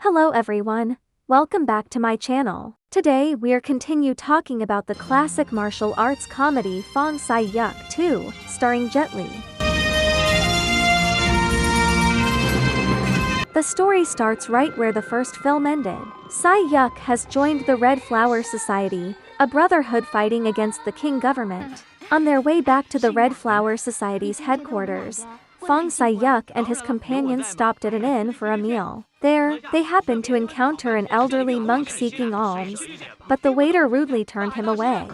Hello everyone, welcome back to my channel. Today we'll continue talking about the classic martial arts comedy Fong Sai-Yuk 2, starring Jet Li. The story starts right where the first film ended. Sai-Yuk has joined the Red Flower Society, a brotherhood fighting against the King government. On their way back to the Red Flower Society's headquarters, Fong Sai-Yuk and his companions stopped at an inn for a meal. There, they happened to encounter an elderly monk seeking alms, but the waiter rudely turned him away.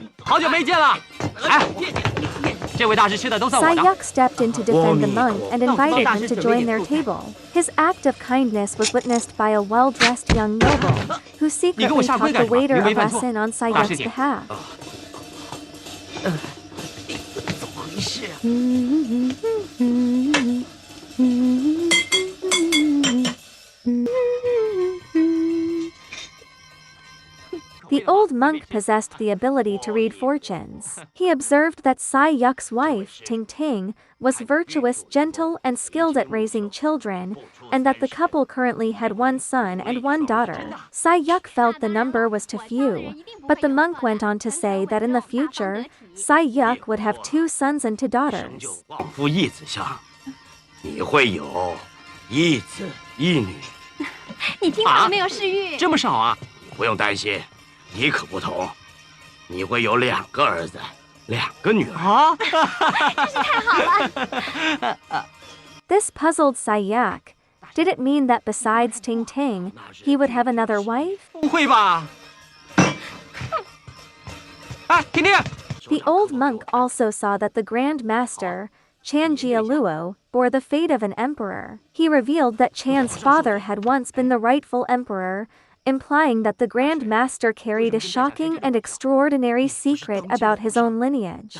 Sai-Yuk stepped in to defend the monk and invited him to join their table. His act of kindness was witnessed by a well-dressed young noble, who secretly taught the waiter a lesson on Sai-Yuk's behalf. The old monk possessed the ability to read fortunes. He observed that Sai-Yuk's wife, Ting Ting, was virtuous, gentle, and skilled at raising children, and that the couple currently had one son and one daughter. Sai-Yuk felt the number was too few, but the monk went on to say that in the future, Sai-Yuk would have 2 sons and 2 daughters. This puzzled Sai-Yuk. Did it mean that besides Ting Ting, he would have another wife? The old monk also saw that the Grand Master, Chan Jialuo, bore the fate of an emperor. He revealed that Chan's father had once been the rightful emperor, implying that the Grand Master carried a shocking and extraordinary secret about his own lineage.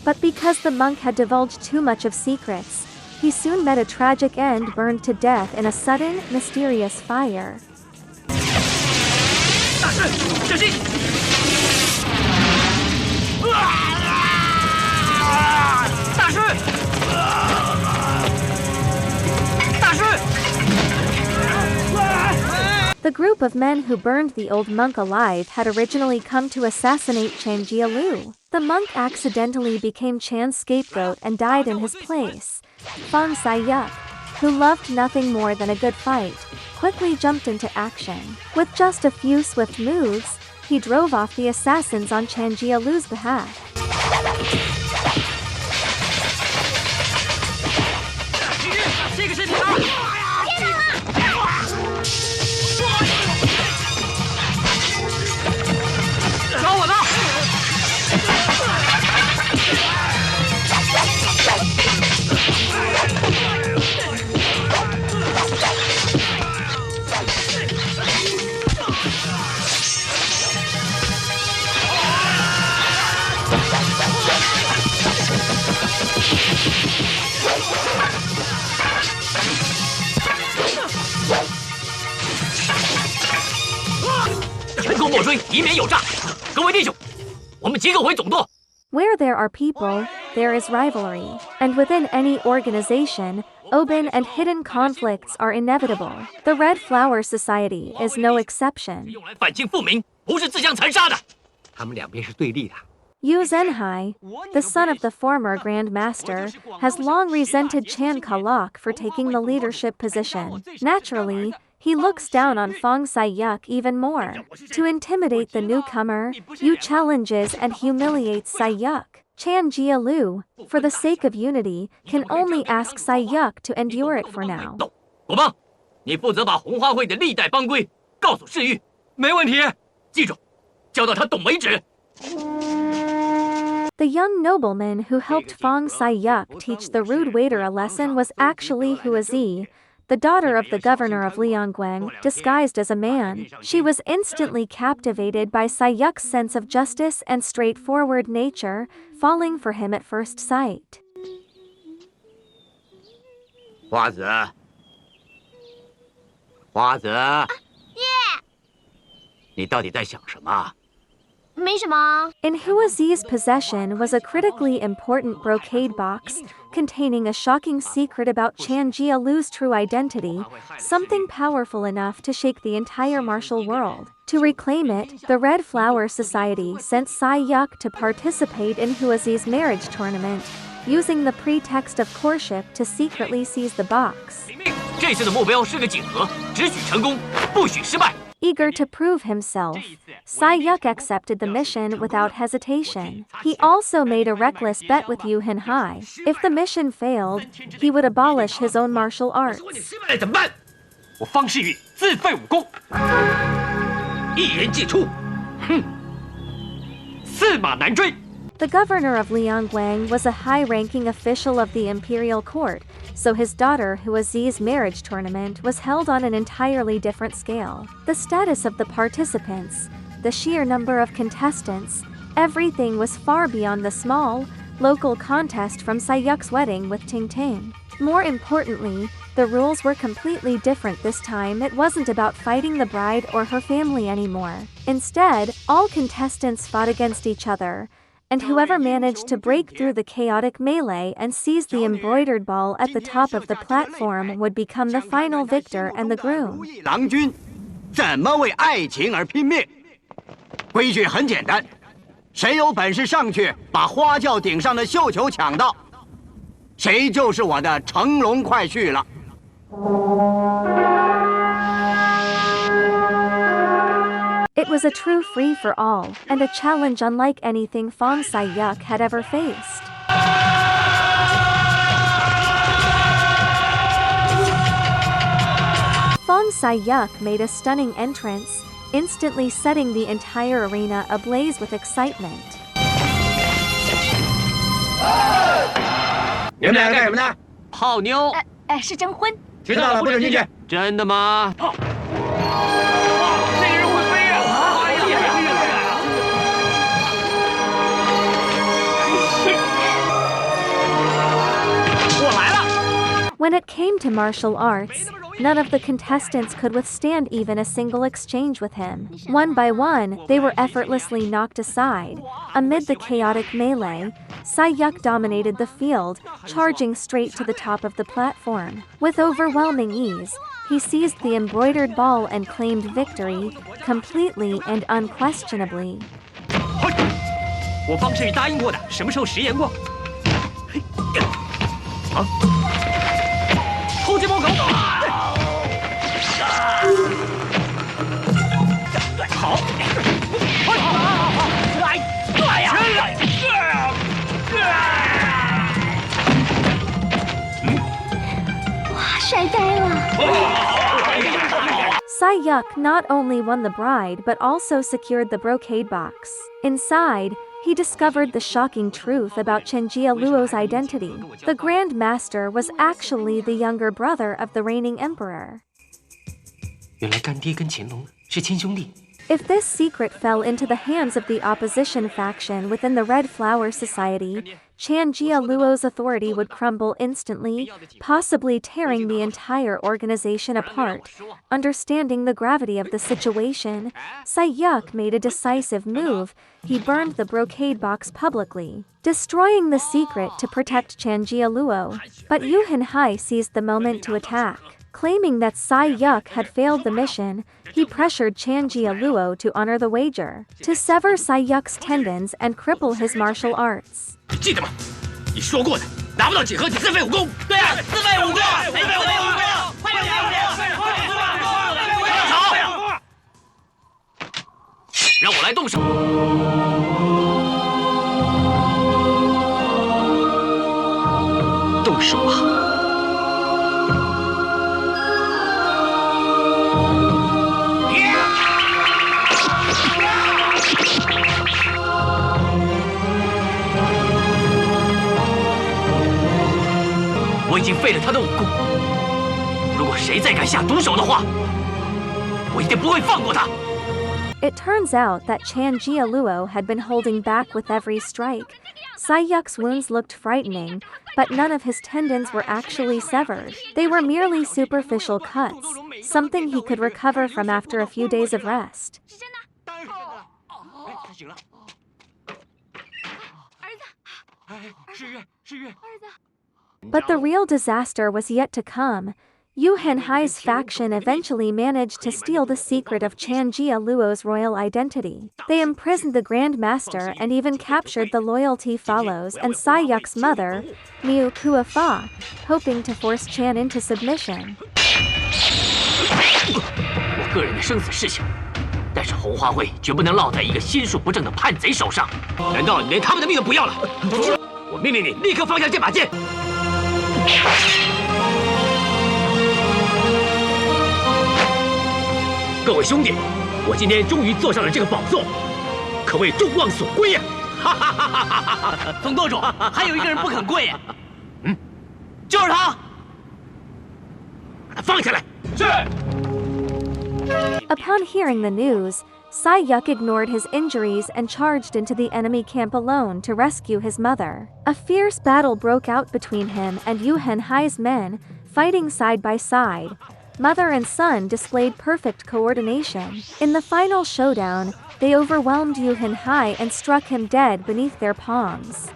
But because the monk had divulged too much of secrets, he soon met a tragic end, burned to death in a sudden, mysterious fire. The group of men who burned the old monk alive had originally come to assassinate Chan Jialu. The monk accidentally became Chan's scapegoat and died in his place. Fong Sai-Yuk, who loved nothing more than a good fight, quickly jumped into action. With just a few swift moves, he drove off the assassins on Chan Jialu's behalf. Where there are people, there is rivalry, and within any organization, open and hidden conflicts are inevitable. The Red Flower Society is no exception. Yu Zhenhai, the son of the former Grand Master, has long resented Chan Kalok for taking the leadership position. Naturally, he looks down on Fong Sai-Yuk even more. To intimidate the newcomer, Yu challenges and humiliates Sai-Yuk. Chan Jialu, for the sake of unity, can only ask Sai-Yuk to endure it for now. The young nobleman who helped Fong Sai-Yuk teach the rude waiter a lesson was actually Huazi, the daughter of the governor of Liangguang, disguised as a man. She was instantly captivated by Sai-Yuk's sense of justice and straightforward nature, falling for him at first sight. 花子，花子，爹，你到底在想什么？ In Huazi's possession was a critically important brocade box containing a shocking secret about Chan Jialu's true identity, something powerful enough to shake the entire martial world. To reclaim it, the Red Flower Society sent Sai-Yuk to participate in Huazi's marriage tournament, using the pretext of courtship to secretly seize the box. 这次的目标是个锦盒，只许成功，不许失败。 Eager to prove himself, Sai-Yuk accepted the mission without hesitation. He also made a reckless bet with Yu Hinhai. If the mission failed, he wowould abolish his own martial arts. 失败了怎么办？我方世玉自废武功，一言既出，哼，驷马难追。 The governor of Liangguang was a high-ranking official of the imperial court, so his daughter Huazi's marriage tournament was held on an entirely different scale. The status of the participants, the sheer number of contestants, everything was far beyond the small, local contest from Sai-Yuk's wedding with Ting Ting. More importantly, the rules were completely different this time. It wasn't about fighting the bride or her family anymore. Instead, all contestants fought against each other, and whoever managed to break through the chaotic melee and seize the embroidered ball at the top of the platform would become the final victor and the groom. 郎君怎么为爱情而拼命？规矩很简单，谁有本事上去把花轿顶上的绣球抢到，谁就是我的乘龙快婿了。 It was a true free-for-all, and a challenge unlike anything Fong Sai-Yuk had ever faced. Fong Sai-Yuk made a stunning entrance, instantly setting the entire arena ablaze with excitement. 你们俩干什么呢？泡妞。是征婚。知道了，不准进去。真的吗？泡。 When it came to martial arts, none of the contestants could withstand even a single exchange with him. One by one, they were effortlessly knocked aside. Amid the chaotic melee, Sai-Yuk dominated the field, charging straight to the top of the platform. With overwhelming ease, he seized the embroidered ball and claimed victory, completely and unquestionably. 我方世玉答应过的，什么时候食言过？啊！ 偷鸡摸狗！好，来呀！哇，帅呆了！ Sai-Yuk not only won the bride but also secured the brocade box. Inside, he discovered the shocking truth about Chen Jialuo's identity. The Grand Master was actually the younger brother of the reigning emperor. 原来干爹跟乾隆是亲兄弟。 If this secret fell into the hands of the opposition faction within the Red Flower Society, Chan Jialuo's authority would crumble instantly, possibly tearing the entire organization apart. Understanding the gravity of the situation, Sai-Yuk made a decisive move. He burned the brocade box publicly, destroying the secret to protect Chan Jialuo. But Yu Hinhai seized the moment to attack. Claiming that Sai-Yuk had failed the mission, he pressured Chan Jialuo to honor the wager, to sever Sai-Yuk's tendons and cripple his martial arts. 记得吗？你说过的，拿不到锦盒，你自废武功。对呀，自废武功，自废武功，快点，快吵！让我来动手。动手吧。 我已经废了他的武功，如果谁再敢下毒手的话，我一定不会放过他。 It turns out that Chan Jialuo had been holding back with every strike. Sai-Yuk's wounds looked frightening, but none of his tendons were actually severed. They were merely superficial cuts, something he could recover from after a few days of rest. 醒了。儿子，哎，世月，儿子。 But the real disaster was yet to come. Yu Henhai's faction eventually managed to steal the secret of Changjia Luo's royal identity. They imprisoned the Grand Master and even captured the loyalty follows and Sai-Yuk's mother, Miu Kuafa, hoping to force Chan into submission. 我个人的生死事情，但是红花会绝不能落在一个心术不正的叛贼手上。难道你连他们的命都不要了？我命令你立刻放下这把剑！ 各位兄弟，我今天终于坐上了这个宝座，可谓众望所归呀！哈哈哈哈哈哈！总舵主，还有一个人不肯跪。就是他。把他放下来。是。 Upon hearing the news, Sai-Yuk ignored his injuries and charged into the enemy camp alone to rescue his mother. A fierce battle broke out between him and Yu Henhai's men, fighting side by side. Mother and son displayed perfect coordination. In the final showdown, they overwhelmed Yu Henhai and struck him dead beneath their palms.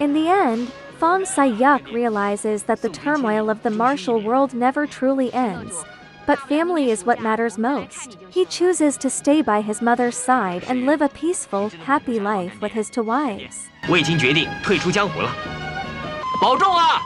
In the end, Fong Sai-Yuk realizes that the turmoil of the martial world never truly ends, but family is what matters most. He chooses to stay by his mother's side and live a peaceful, happy life with his two wives. 我已经决定退出江湖了，保重啊！